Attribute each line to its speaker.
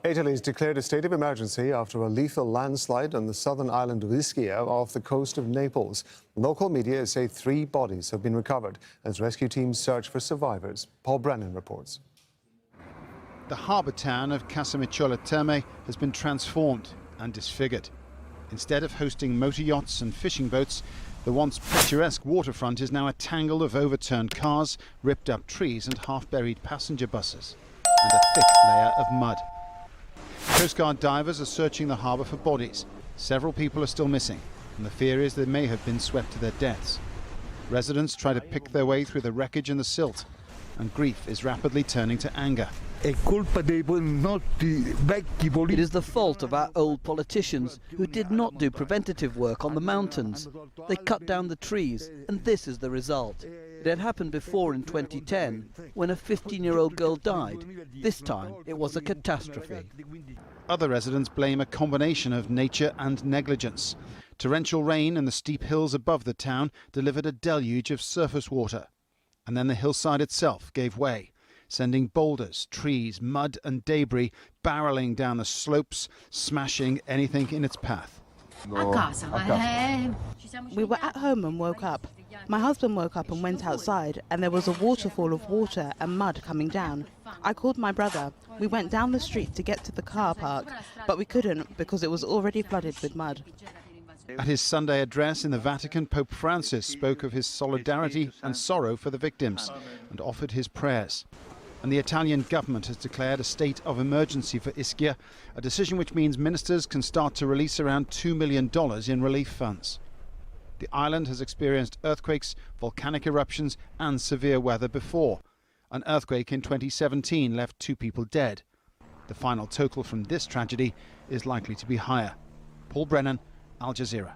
Speaker 1: Italy's declared a state of emergency after a lethal landslide on the southern island of Ischia off the coast of Naples. Local media say 3 bodies have been recovered as rescue teams search for survivors. Paul Brennan reports.
Speaker 2: The harbour town of Casamicciola Terme has been transformed and disfigured. Instead of hosting motor yachts and fishing boats, the once picturesque waterfront is now a tangle of overturned cars, ripped up trees and half-buried passenger buses, and a thick layer of mud. Coast Guard divers are searching the harbour for bodies. Several people are still missing, and the fear is they may have been swept to their deaths. Residents try to pick their way through the wreckage and the silt, and grief is rapidly turning to anger.
Speaker 3: It is the fault of our old politicians who did not do preventative work on the mountains. They cut down the trees, and this is the result. It had happened before in 2010, when a 15-year-old girl died. This time, it was a catastrophe.
Speaker 2: Other residents blame a combination of nature and negligence. Torrential rain in the steep hills above the town delivered a deluge of surface water. And then the hillside itself gave way, sending boulders, trees, mud and debris barreling down the slopes, smashing anything in its path.
Speaker 4: We were at home and woke up. My husband woke up and went outside, and there was a waterfall of water and mud coming down. I called my brother. We went down the street to get to the car park, but we couldn't because it was already flooded with mud.
Speaker 2: At his Sunday address in the Vatican, Pope Francis spoke of his solidarity and sorrow for the victims and offered his prayers. And the Italian government has declared a state of emergency for Ischia, a decision which means ministers can start to release around $2 million in relief funds. The island has experienced earthquakes, volcanic eruptions and severe weather before. An earthquake in 2017 left 2 people dead. The final total from this tragedy is likely to be higher. Paul Brennan, Aljazeera.